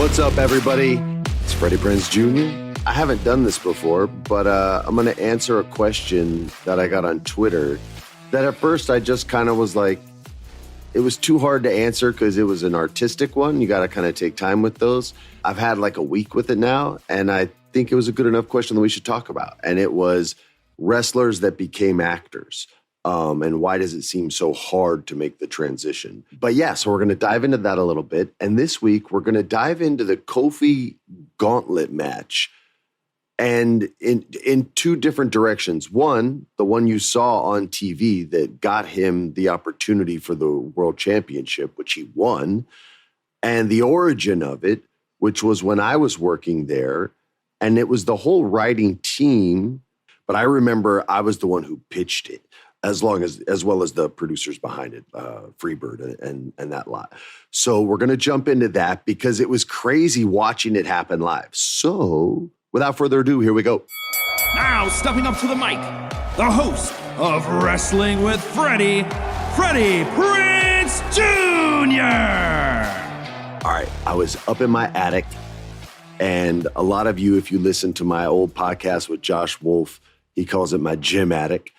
What's up, everybody? It's Freddie Prinze Jr. I haven't done this before, but I'm going to answer a question that I got on Twitter that at first I just kind of was like, it was too hard to answer because it was an artistic one. You got to kind of take time with those. I've had like a week with it now, and I think it was a good enough question that we should talk about. And it was wrestlers that became actors. And why does it seem so hard to make the transition? But yeah, so we're going to dive into that a little bit. And this week, we're going to dive into the Kofi Gauntlet match. And in two different directions. One, the one you saw on TV that got him the opportunity for the World Championship, which he won. And the origin of it, which was when I was working there. And it was the whole writing team. But I remember I was the one who pitched it. As well as the producers behind it, Freebird and that lot. So we're going to jump into that because it was crazy watching it happen live. So without further ado, here we go. Now stepping up to the mic, the host of Wrestling with Freddie, Freddie Prinze Jr. All right, I was up in my attic, and a lot of you, if you listen to my old podcast with Josh Wolf, he calls it my gym attic.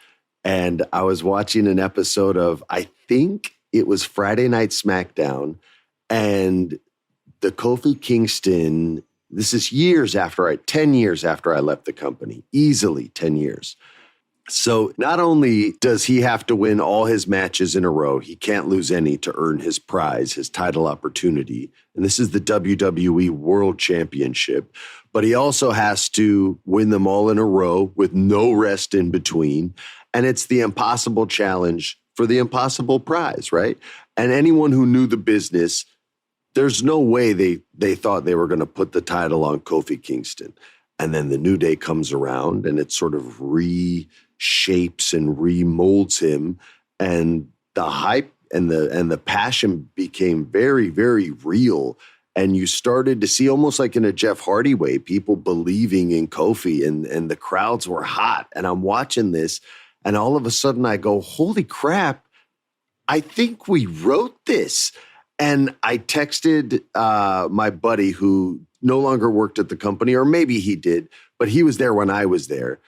And I was watching an episode of, I think it was Friday Night SmackDown, and the Kofi Kingston, this is 10 years after I left the company, easily 10 years. So not only does he have to win all his matches in a row, he can't lose any to earn his prize, his title opportunity. And this is the WWE World Championship. But he also has to win them all in a row with no rest in between. And it's the impossible challenge for the impossible prize, right? And anyone who knew the business, there's no way they thought they were going to put the title on Kofi Kingston. And then the New Day comes around and it sort of reshapes and remolds him. And the hype and the passion became very, very real. And you started to see, almost like in a Jeff Hardy way, people believing in Kofi, and the crowds were hot. And I'm watching this, and all of a sudden I go, holy crap, I think we wrote this. And I texted my buddy who no longer worked at the company, or maybe he did, but he was there when I was there.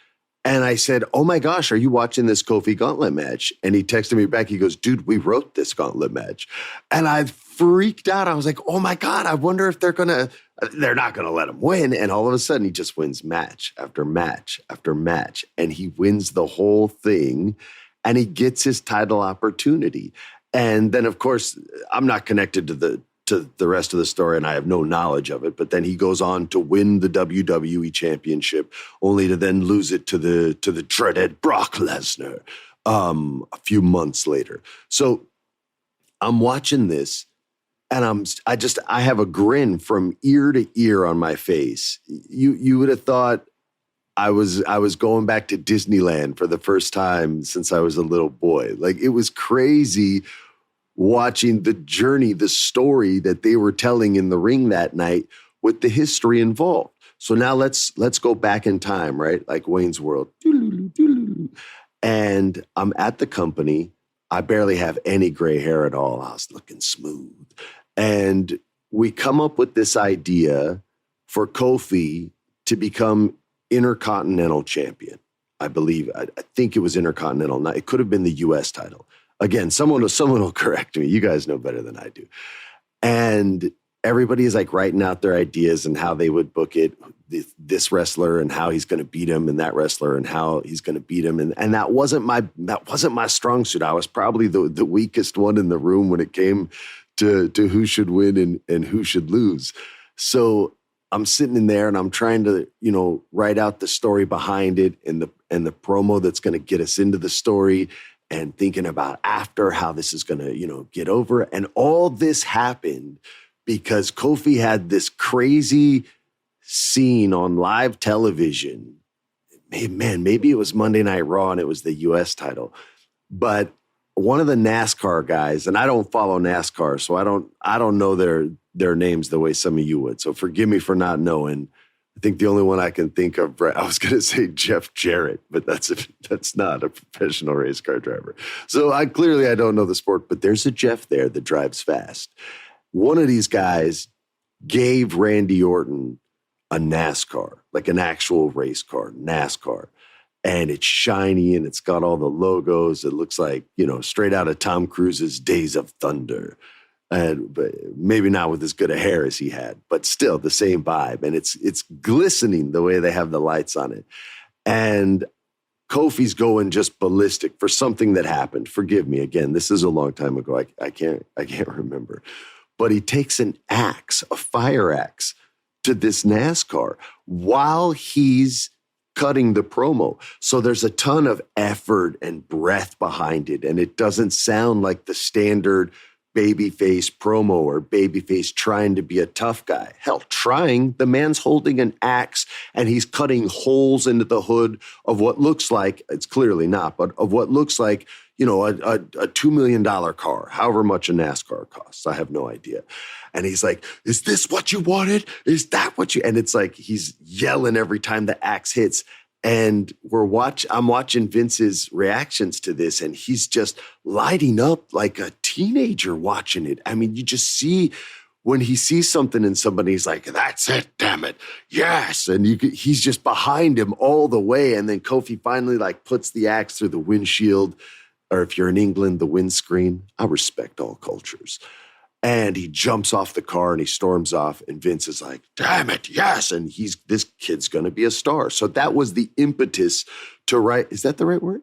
And I said, oh my gosh, are you watching this Kofi Gauntlet match? And he texted me back. He goes, dude, we wrote this Gauntlet match. And I freaked out. I was like, oh my God, I wonder if they're not going to let him win. And all of a sudden he just wins match after match after match. And he wins the whole thing and he gets his title opportunity. And then, of course, I'm not connected to the rest of the story and I have no knowledge of it. But then he goes on to win the WWE Championship, only to then lose it to the dreaded Brock Lesnar a few months later. So I'm watching this and I have a grin from ear to ear on my face. You would have thought I was going back to Disneyland for the first time since I was a little boy. Like, it was crazy watching the journey, the story that they were telling in the ring that night with the history involved. So now let's go back in time, right? Like Wayne's World. And I'm at the company. I barely have any gray hair at all. I was looking smooth. And we come up with this idea for Kofi to become Intercontinental Champion. I think it was Intercontinental. Now, it could have been the U.S. title. Again, someone will correct me. You guys know better than I do. And everybody is like writing out their ideas and how they would book it. This wrestler and how he's going to beat him, and that wrestler and how he's going to beat him. And that wasn't my strong suit. I was probably the weakest one in the room when it came to who should win and who should lose. So I'm sitting in there and I'm trying to, write out the story behind it and the promo that's going to get us into the story, and thinking about after how this is going to, get over. And all this happened because Kofi had this crazy scene on live television. Man, maybe it was Monday Night Raw and it was the U.S. title. But one of the NASCAR guys, and I don't follow NASCAR, so I don't know their names the way some of you would. So forgive me for not knowing. I think the only one I can think of, I was going to say Jeff Jarrett, but that's not a professional race car driver. So I don't know the sport, but there's a Jeff there that drives fast. One of these guys gave Randy Orton a NASCAR, like an actual race car, NASCAR. And it's shiny and it's got all the logos. It looks like, straight out of Tom Cruise's Days of Thunder. But maybe not with as good a hair as he had, but still the same vibe. And it's glistening the way they have the lights on it. And Kofi's going just ballistic for something that happened. Forgive me. Again, this is a long time ago. I can't remember. But he takes an axe, a fire axe, to this NASCAR while he's cutting the promo. So there's a ton of effort and breath behind it. And it doesn't sound like the standard babyface promo or babyface trying to be a tough guy. Hell, trying. The man's holding an axe and he's cutting holes into the hood of what looks like, it's clearly not, but of what looks like, a $2 million car, however much a NASCAR costs. I have no idea. And he's like, is this what you wanted? Is that what you, and it's like, he's yelling every time the axe hits. And I'm watching Vince's reactions to this, and he's just lighting up like a teenager watching it. I mean, you just see when he sees something in somebody, he's like, that's it, damn it. Yes. And he's just behind him all the way. And then Kofi finally puts the axe through the windshield, or if you're in England, the windscreen. I respect all cultures. And he jumps off the car and he storms off. And Vince is like, damn it, yes. And this kid's going to be a star. So that was the impetus to write, is that the right word?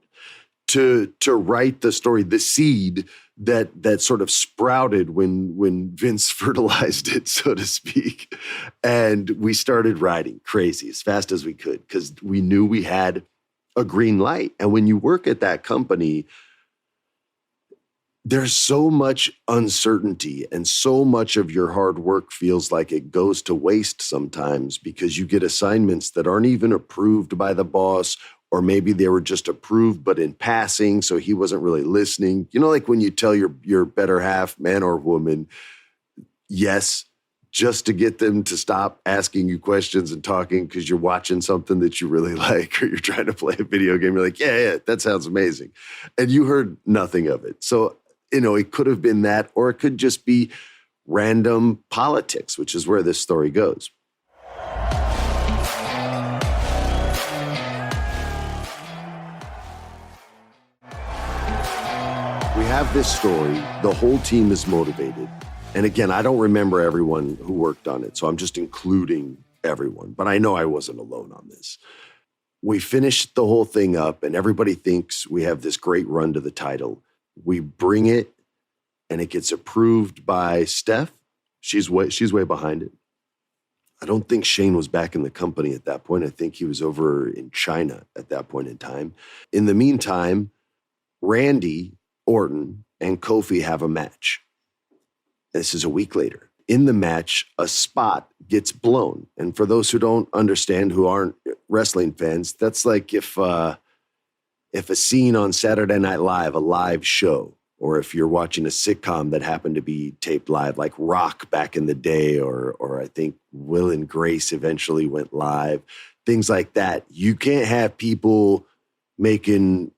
To write the story, the seed that sort of sprouted when Vince fertilized it, so to speak. And we started writing crazy as fast as we could because we knew we had a green light. And when you work at that company, there's so much uncertainty and so much of your hard work feels like it goes to waste sometimes because you get assignments that aren't even approved by the boss, or maybe they were just approved, but in passing. So he wasn't really listening. Like when you tell your better half, man or woman, yes, just to get them to stop asking you questions and talking because you're watching something that you really like, or you're trying to play a video game. You're like, yeah, that sounds amazing. And you heard nothing of it. So, it could have been that, or it could just be random politics, which is where this story goes. We have this story. The whole team is motivated. And again, I don't remember everyone who worked on it, so I'm just including everyone. But I know I wasn't alone on this. We finished the whole thing up, and everybody thinks we have this great run to the title. We bring it, and it gets approved by Steph. She's way behind it. I don't think Shane was back in the company at that point. I think he was over in China at that point in time. In the meantime, Randy Orton and Kofi have a match. This is a week later. In the match, a spot gets blown. And for those who don't understand, who aren't wrestling fans, that's like if a scene on Saturday Night Live, a live show, or if you're watching a sitcom that happened to be taped live, like Rock back in the day, or I think Will and Grace eventually went live, things like that. You can't have people making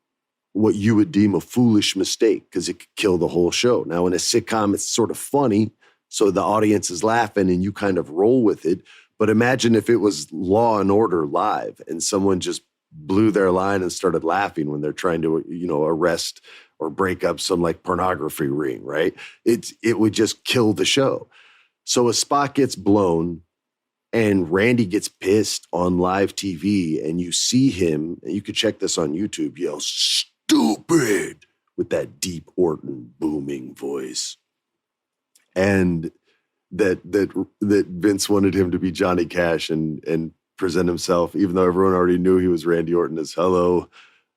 what you would deem a foolish mistake because it could kill the whole show. Now, in a sitcom, it's sort of funny, so the audience is laughing and you kind of roll with it. But imagine if it was Law and Order live and someone just blew their line and started laughing when they're trying to, arrest or break up some pornography ring, right? It would just kill the show. So a spot gets blown and Randy gets pissed on live TV, and you see him, and you could check this on YouTube, yell, "Stupid," with that deep Orton booming voice. And that Vince wanted him to be Johnny Cash and present himself, even though everyone already knew he was Randy Orton, as, "Hello,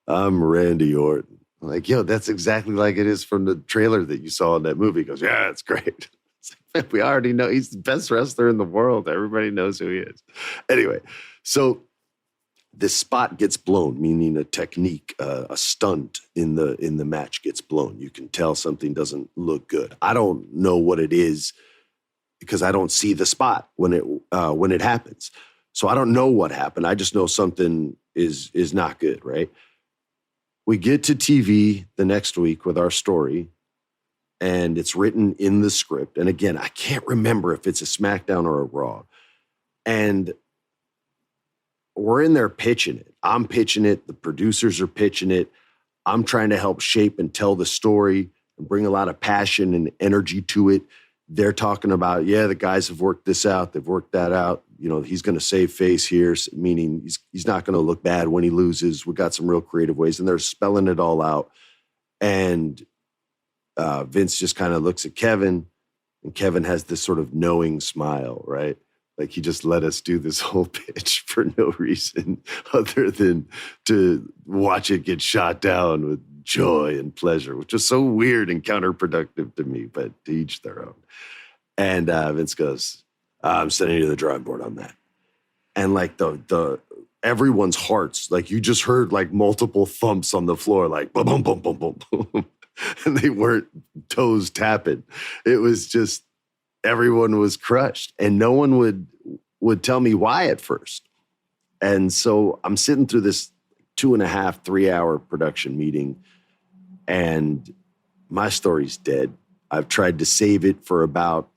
I'm Randy Orton." Like, that's exactly like it is from the trailer that you saw in that movie. He goes, "Yeah, it's great." It's like, man, we already know he's the best wrestler in the world. Everybody knows who he is. Anyway, so this spot gets blown, meaning a technique, a stunt in the match gets blown. You can tell something doesn't look good. I don't know what it is because I don't see the spot when it happens. So I don't know what happened. I just know something is not good, right? We get to TV the next week with our story, and it's written in the script. And again, I can't remember if it's a SmackDown or a Raw. And we're in there pitching it. I'm pitching it. The producers are pitching it. I'm trying to help shape and tell the story and bring a lot of passion and energy to it. They're talking about, yeah, the guys have worked this out. They've worked that out. You know, he's going to save face here, meaning he's not going to look bad when he loses. We got some real creative ways, and they're spelling it all out. And Vince just kind of looks at Kevin, and Kevin has this sort of knowing smile, right? Like he just let us do this whole pitch for no reason other than to watch it get shot down with joy and pleasure, which is so weird and counterproductive to me, but to each their own. And Vince goes, I'm sending you to the drawing board on that. And like the everyone's hearts, like you just heard like multiple thumps on the floor, like boom, boom, boom, boom, boom, boom. And they weren't toes tapping. It was just, everyone was crushed, and no one would tell me why at first. And so I'm sitting through this 2.5, 3 hour production meeting, and my story's dead. I've tried to save it for about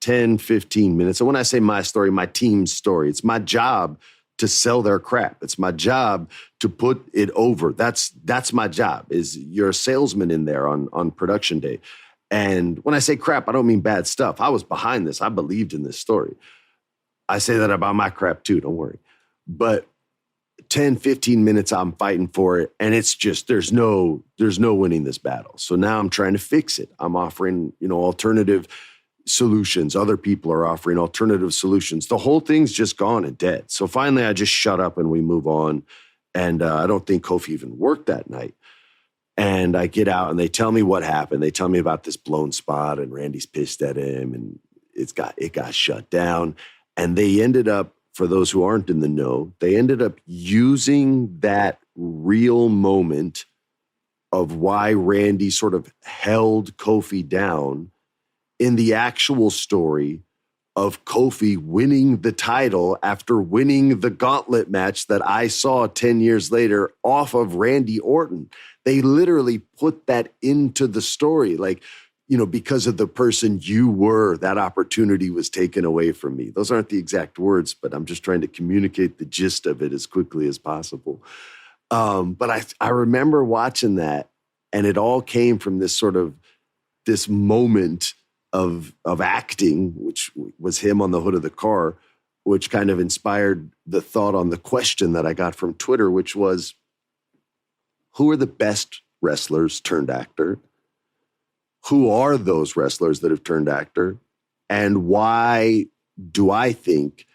10, 15 minutes. And when I say my story, my team's story, it's my job to sell their crap. It's my job to put it over. That's my job, is you're a salesman in there on production day. And when I say crap, I don't mean bad stuff. I was behind this. I believed in this story. I say that about my crap too, don't worry. But 10, 15 minutes, I'm fighting for it. And it's just, there's no winning this battle. So now I'm trying to fix it. I'm offering, alternative solutions. Other people are offering alternative solutions. The whole thing's just gone and dead. So finally, I just shut up and we move on. And I don't think Kofi even worked that night. And I get out and they tell me what happened. They tell me about this blown spot and Randy's pissed at him and it got shut down. And they ended up, for those who aren't in the know, they ended up using that real moment of why Randy sort of held Kofi down in the actual story of Kofi winning the title after winning the Gauntlet match that I saw 10 years later off of Randy Orton. They literally put that into the story. Like, because of the person you were, that opportunity was taken away from me. Those aren't the exact words, but I'm just trying to communicate the gist of it as quickly as possible. But I remember watching that, and it all came from this moment of acting, which was him on the hood of the car, which kind of inspired the thought on the question that I got from Twitter, which was, who are the best wrestlers turned actor? Who are those wrestlers that have turned actor? And why do I think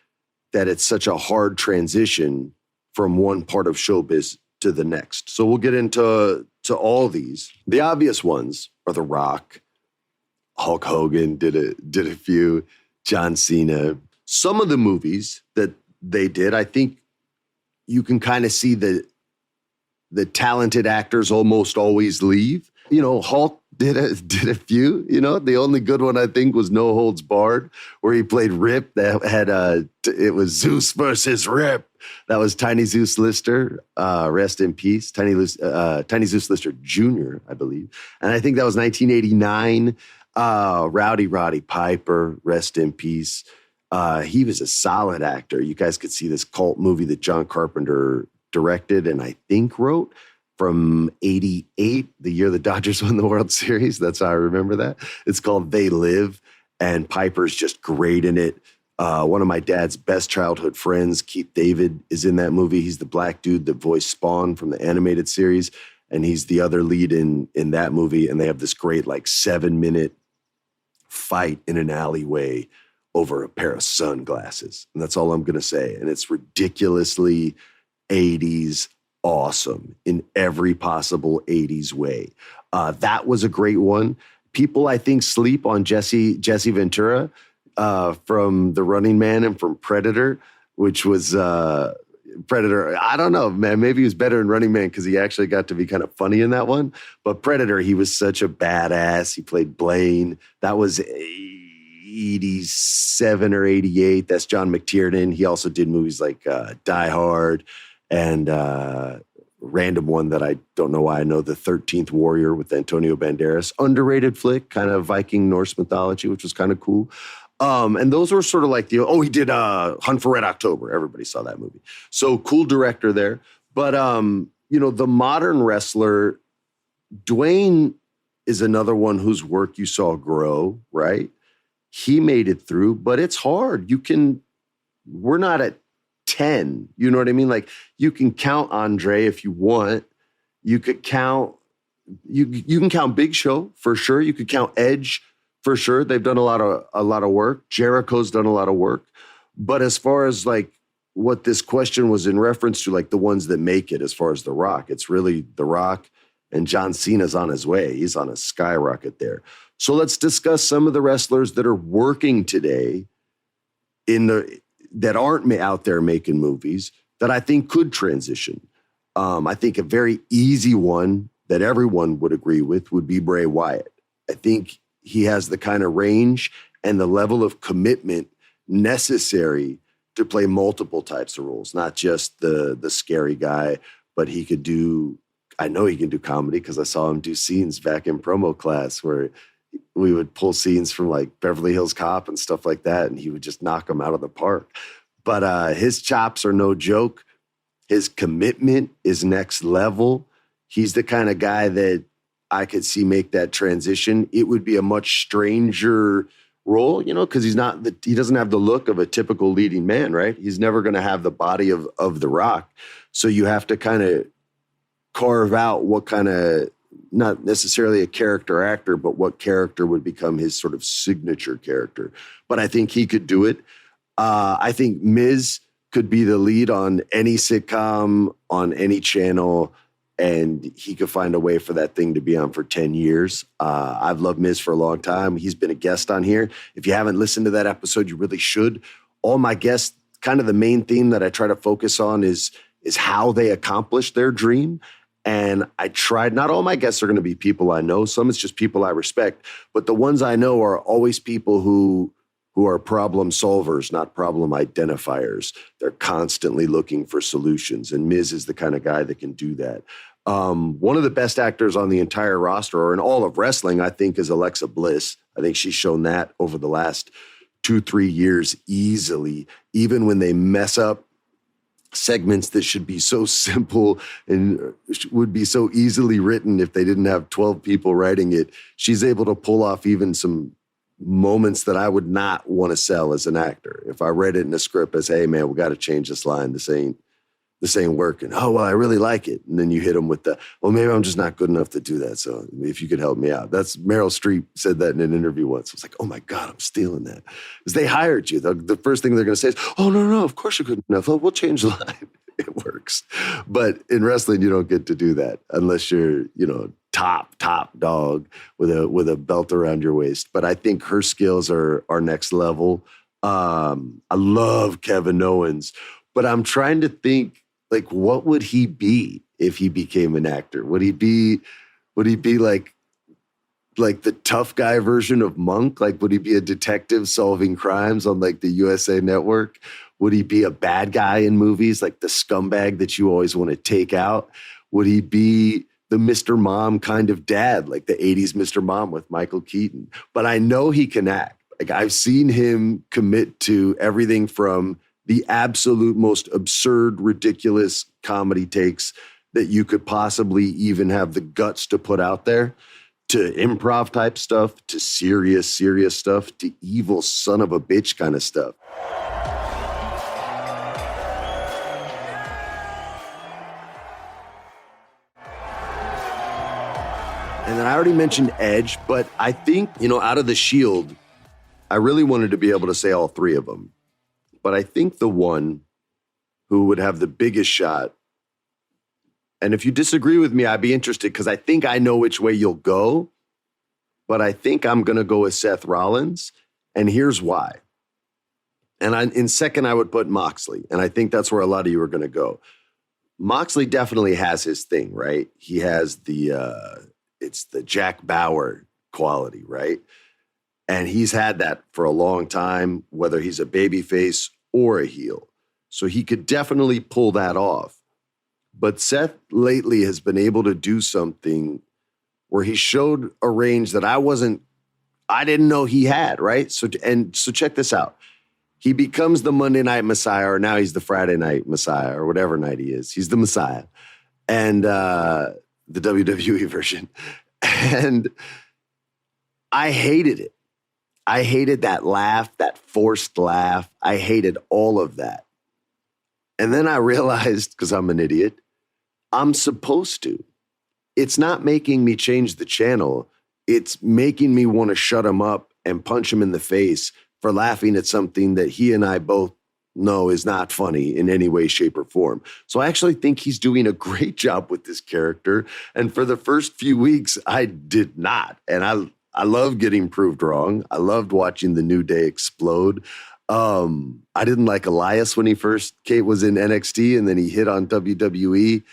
that it's such a hard transition from one part of showbiz to the next? So we'll get into all these. The obvious ones are The Rock. Hulk Hogan did a few. John Cena. Some of the movies that they did, I think you can kind of see the talented actors almost always leave. Hulk did a few. The only good one I think was No Holds Barred, where he played Rip. That had it was Zeus versus Rip. That was Tiny Zeus Lister. Rest in peace, Tiny Zeus Lister Jr., I believe. And I think that was 1989. Rowdy Roddy Piper, rest in peace. He was a solid actor. You guys could see this cult movie that John Carpenter directed and I think wrote from 88, the year the Dodgers won the World Series. That's how I remember that. It's called They Live, and Piper's just great in it. One of my dad's best childhood friends, Keith David, is in that movie. He's the black dude that voiced Spawn from the animated series, and he's the other lead in that movie. And they have this great 7-minute fight in an alleyway over a pair of sunglasses. And that's all I'm going to say. And it's ridiculously 80s awesome in every possible 80s way. That was a great one. People, I think, sleep on Jesse Ventura from The Running Man and from Predator, which was Predator. I don't know, man. Maybe he was better in Running Man because he actually got to be kind of funny in that one. But Predator, he was such a badass. He played Blaine. That was 87 or 88. That's John McTiernan. He also did movies like Die Hard and random one that I don't know why I know, The 13th Warrior with Antonio Banderas. Underrated flick, kind of Viking Norse mythology, which was kind of cool. And those were sort of like he did Hunt for Red October. Everybody saw that movie. So cool director there. But, the modern wrestler, Dwayne is another one whose work you saw grow, right? He made it through, but it's hard. We're not at 10. You know what I mean? Like, you can count Andre if you want. You could count, you can count Big Show for sure. You could count Edge for sure. They've done a lot of work. Jericho's done a lot of work. But as far as like what this question was in reference to, like the ones that make it, as far as The Rock, it's really The Rock, and John Cena's on his way. He's on a skyrocket there. So let's discuss some of the wrestlers that are working today that aren't out there making movies that I think could transition. I think a very easy one that everyone would agree with would be Bray Wyatt. I think he has the kind of range and the level of commitment necessary to play multiple types of roles, not just the scary guy, but I know he can do comedy because I saw him do scenes back in promo class where we would pull scenes from like Beverly Hills Cop and stuff like that, and he would just knock them out of the park. But his chops are no joke. His commitment is next level. He's the kind of guy that I could see make that transition. It would be a much stranger role, because he doesn't have the look of a typical leading man, right? He's never going to have the body of The Rock. So you have to kind of carve out what kind of, not necessarily a character actor, but what character would become his sort of signature character. But I think he could do it. I think Miz could be the lead on any sitcom, on any channel, and he could find a way for that thing to be on for 10 years. I've loved Miz for a long time. He's been a guest on here. If you haven't listened to that episode, you really should. All my guests, kind of the main theme that I try to focus on is how they accomplish their dream. And I tried, not all my guests are going to be people I know. Some it's just people I respect. But the ones I know are always people who are problem solvers, not problem identifiers. They're constantly looking for solutions. And Miz is the kind of guy that can do that. One of the best actors on the entire roster, or in all of wrestling, I think, is Alexa Bliss. I think she's shown that over the last 2-3 years easily, even when they mess up segments that should be so simple and would be so easily written if they didn't have 12 people writing it. She's able to pull off even some moments that I would not want to sell as an actor. If I read it in a script as, hey man, we got to change this line. This ain't working. Oh, well, I really like it. And then you hit them with maybe I'm just not good enough to do that. So if you could help me out. That's Meryl Streep said that in an interview once. I was like, oh my God, I'm stealing that. Because they hired you. The first thing they're going to say is, oh, no, of course you couldn't enough. We'll change the line. It works. But in wrestling, you don't get to do that unless you're, top dog with a belt around your waist. But I think her skills are next level. I love Kevin Owens, but I'm trying to think, like, what would he be if he became an actor? Would he be like the tough guy version of Monk? Like, would he be a detective solving crimes on like the USA Network? Would he be a bad guy in movies, like the scumbag that you always want to take out? Would he be the Mr. Mom kind of dad, like the 80s Mr. Mom with Michael Keaton? But I know he can act. Like, I've seen him commit to everything from the absolute most absurd, ridiculous comedy takes that you could possibly even have the guts to put out there, to improv type stuff, to serious stuff, to evil son of a bitch kind of stuff. And then I already mentioned Edge, but I think, out of the Shield, I really wanted to be able to say all three of them. But I think the one who would have the biggest shot, and if you disagree with me, I'd be interested because I think I know which way you'll go, but I think I'm going to go with Seth Rollins, and here's why. And in second, I would put Moxley, and I think that's where a lot of you are going to go. Moxley definitely has his thing, right? He has it's the Jack Bauer quality, right? And he's had that for a long time, whether he's a babyface or a heel. So he could definitely pull that off. But Seth lately has been able to do something where he showed a range that I didn't know he had, right? So check this out. He becomes the Monday Night Messiah, or now he's the Friday Night Messiah, or whatever night he is. He's the Messiah. And the WWE version. And I hated it. I hated that laugh, that forced laugh. I hated all of that. And then I realized, because I'm an idiot, I'm supposed to. It's not making me change the channel. It's making me want to shut him up and punch him in the face for laughing at something that he and I both know is not funny in any way, shape, or form. So I actually think he's doing a great job with this character. And for the first few weeks, I did not. And I love getting proved wrong. I loved watching the New Day explode. I didn't like Elias when he first was in NXT and then he hit on WWE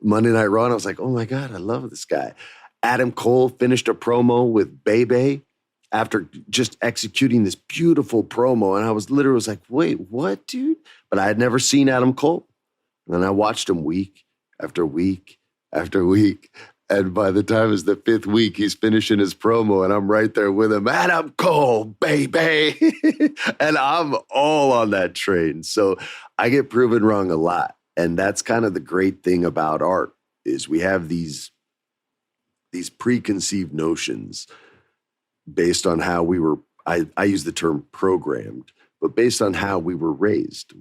Monday Night Raw. And I was like, oh my God, I love this guy. Adam Cole finished a promo with Bebe after just executing this beautiful promo. And I was like, wait, what, dude? But I had never seen Adam Cole. And then I watched him week after week after week. And by the time it's the 5th week, he's finishing his promo and I'm right there with him. Adam Cole, baby. And I'm all on that train. So I get proven wrong a lot. And that's kind of the great thing about art is we have these preconceived notions based on how we were, I use the term programmed, but based on how we were raised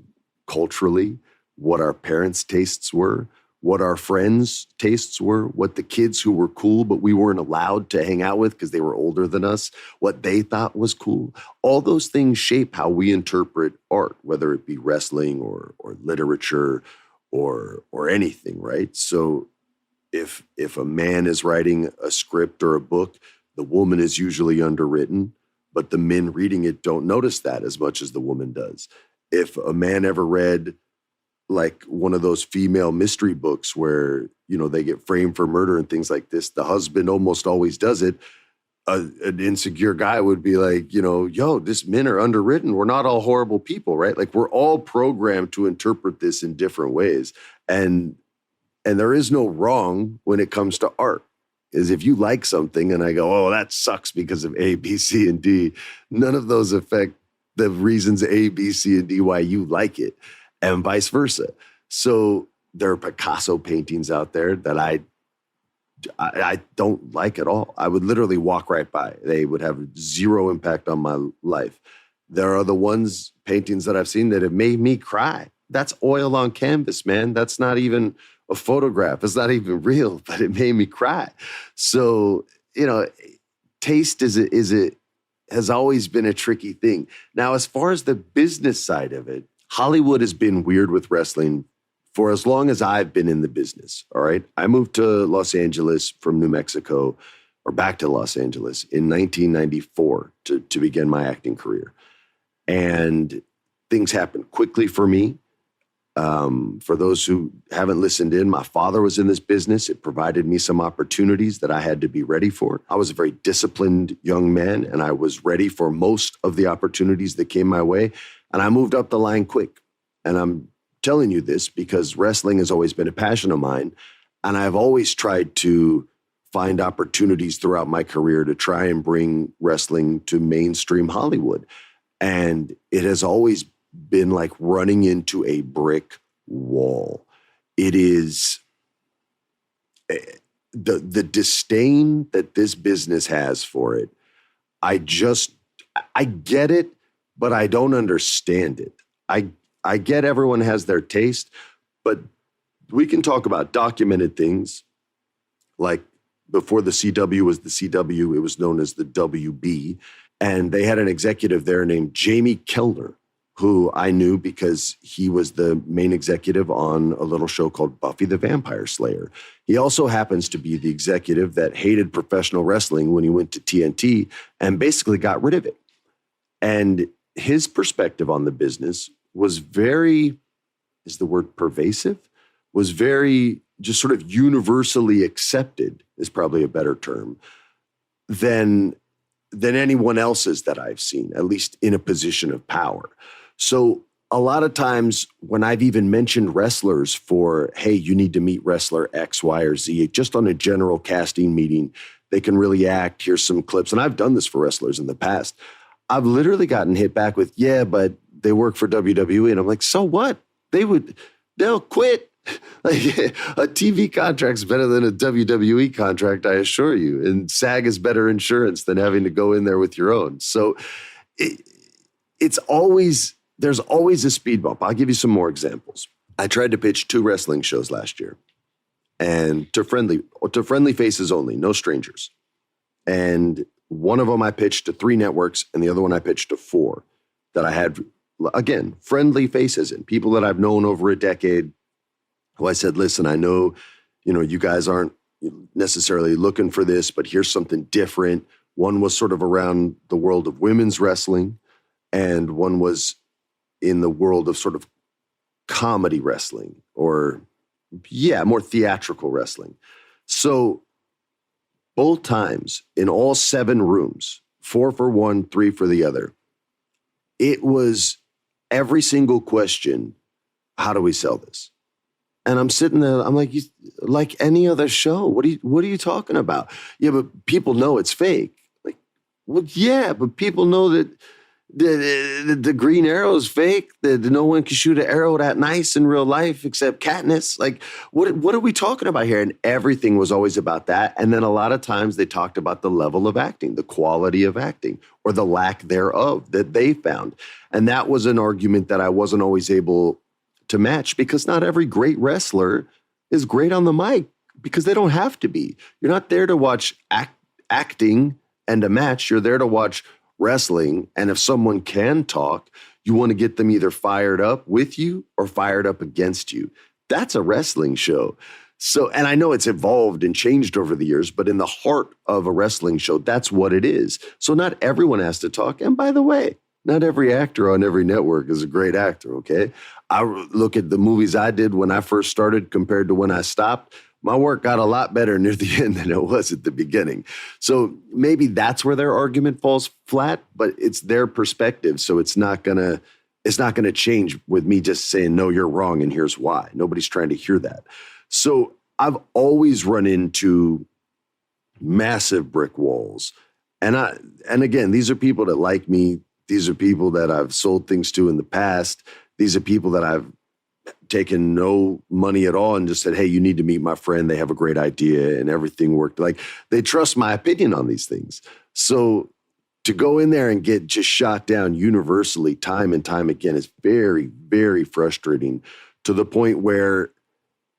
culturally, what our parents' tastes were, what our friends' tastes were, what the kids who were cool, but we weren't allowed to hang out with because they were older than us, what they thought was cool. All those things shape how we interpret art, whether it be wrestling or literature or anything, right? So if a man is writing a script or a book, the woman is usually underwritten, but the men reading it don't notice that as much as the woman does. If a man ever read like one of those female mystery books where, they get framed for murder and things like this, the husband almost always does it. An insecure guy would be like, this men are underwritten. We're not all horrible people, right? Like we're all programmed to interpret this in different ways. And there is no wrong when it comes to art. Is if you like something and I go, oh, that sucks because of A, B, C, and D, none of those affect the reasons A, B, C, and D why you like it, and vice versa. So there are Picasso paintings out there that I don't like at all. I would literally walk right by. They would have zero impact on my life. There are the paintings that I've seen that have made me cry. That's oil on canvas, man. That's not even a photograph. It's not even real, but it made me cry. So, taste has always been a tricky thing. Now, as far as the business side of it, Hollywood has been weird with wrestling for as long as I've been in the business. All right. I moved to Los Angeles from New Mexico, or back to Los Angeles in 1994 to begin my acting career. And things happened quickly for me. For those who haven't listened in, my father was in this business. It provided me some opportunities that I had to be ready for. I was a very disciplined young man, and I was ready for most of the opportunities that came my way. And I moved up the line quick. And I'm telling you this because wrestling has always been a passion of mine. And I've always tried to find opportunities throughout my career to try and bring wrestling to mainstream Hollywood. And it has always been like running into a brick wall. It is the disdain that this business has for it. I get it, but I don't understand it. I get everyone has their taste, but we can talk about documented things like before the CW was the CW, it was known as the WB. And they had an executive there named Jamie Kellner, who I knew because he was the main executive on a little show called Buffy the Vampire Slayer. He also happens to be the executive that hated professional wrestling when he went to TNT and basically got rid of it. And his perspective on the business was very, is the word pervasive? Was very just sort of universally accepted is probably a better term than anyone else's that I've seen, at least in a position of power. So a lot of times when I've even mentioned wrestlers for, hey, you need to meet wrestler X, Y, or Z, just on a general casting meeting, they can really act. Here's some clips. And I've done this for wrestlers in the past. I've literally gotten hit back with, yeah, but they work for WWE. And I'm like, so what? They'll quit. Like, a TV contract's better than a WWE contract, I assure you. And SAG is better insurance than having to go in there with your own. So there's always a speed bump. I'll give you some more examples. I tried to pitch 2 wrestling shows last year, and to friendly faces only, no strangers. And one of them I pitched to 3 networks, and the other one I pitched to 4 that I had, again, friendly faces and people that I've known over a decade, who I said, listen, I know, you guys aren't necessarily looking for this, but here's something different. One was sort of around the world of women's wrestling, and one was in the world of sort of comedy wrestling, or more theatrical wrestling. So both times in all 7 rooms, 4 for one, 3 for the other, it was every single question, how do we sell this? And I'm sitting there, I'm like, like any other show. What are you talking about? Yeah, but people know it's fake. Like, well, yeah, but people know that the green arrow is fake, that no one can shoot an arrow that nice in real life except Katniss. Like, what are we talking about here? And everything was always about that. And then a lot of times they talked about the level of acting, the quality of acting, or the lack thereof that they found. And that was an argument that I wasn't always able to match, because not every great wrestler is great on the mic, because they don't have to be. You're not there to watch acting and a match. You're there to watch wrestling. And if someone can talk, you want to get them either fired up with you or fired up against you. That's a wrestling show. So, and I know it's evolved and changed over the years, but in the heart of a wrestling show, that's what it is. So not everyone has to talk. And by the way, not every actor on every network is a great actor, okay? I look at the movies I did when I first started compared to when I stopped. My work got a lot better near the end than it was at the beginning. So maybe that's where their argument falls flat, but it's their perspective. So it's not gonna change with me just saying, no, you're wrong and here's why. Nobody's trying to hear that. So I've always run into massive brick walls. And again, these are people that like me. These are people that I've sold things to in the past. These are people that I've taken no money at all and just said, hey, you need to meet my friend. They have a great idea and everything worked. Like, they trust my opinion on these things. So to go in there and get just shot down universally time and time again is very, very frustrating, to the point where,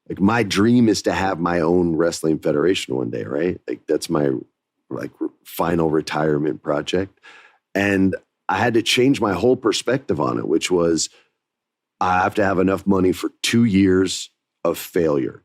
like, my dream is to have my own wrestling federation one day, right? Like, that's my final retirement project. And I had to change my whole perspective on it, which was, I have to have enough money for 2 years of failure.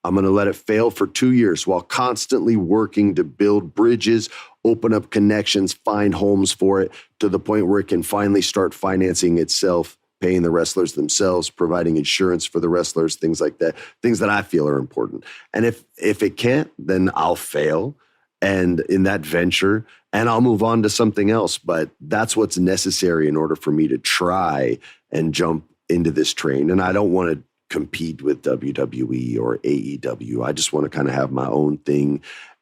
I'm going to let it fail for 2 years while constantly working to build bridges, open up connections, find homes for it, to the point where it can finally start financing itself, paying the wrestlers themselves, providing insurance for the wrestlers, things like that, things that I feel are important. And if it can't, then I'll fail and in that venture, and I'll move on to something else. But that's what's necessary in order for me to try and jump into this train. And I don't want to compete with WWE or AEW. I just want to kind of have my own thing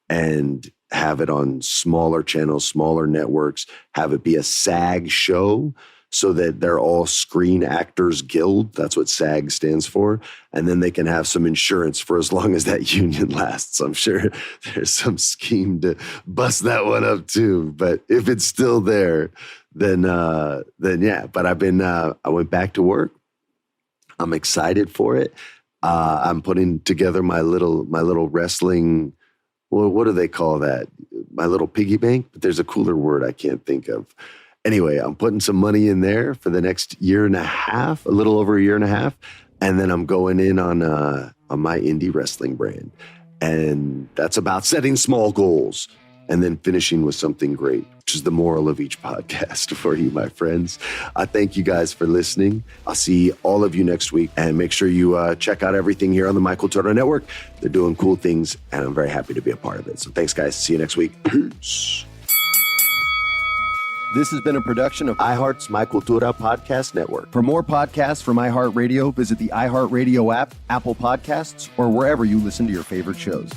and have it on smaller channels, smaller networks, have it be a SAG show, so that they're all Screen Actors Guild. That's what SAG stands for. And then they can have some insurance for as long as that union lasts. I'm sure there's some scheme to bust that one up too. But if it's still there, then yeah. But I went back to work. I'm excited for it. I'm putting together my little wrestling, well, what do they call that? My little piggy bank, but there's a cooler word I can't think of. Anyway, I'm putting some money in there for the next year and a half, a little over a year and a half. And then I'm going in on my indie wrestling brand. And that's about setting small goals and then finishing with something great, which is the moral of each podcast for you, my friends. I thank you guys for listening. I'll see all of you next week. And make sure you check out everything here on the Cultura Network. They're doing cool things, and I'm very happy to be a part of it. So thanks, guys. See you next week. Peace. This has been a production of iHeart's My Cultura podcast network. For more podcasts from iHeartRadio, visit the iHeartRadio app, Apple Podcasts, or wherever you listen to your favorite shows.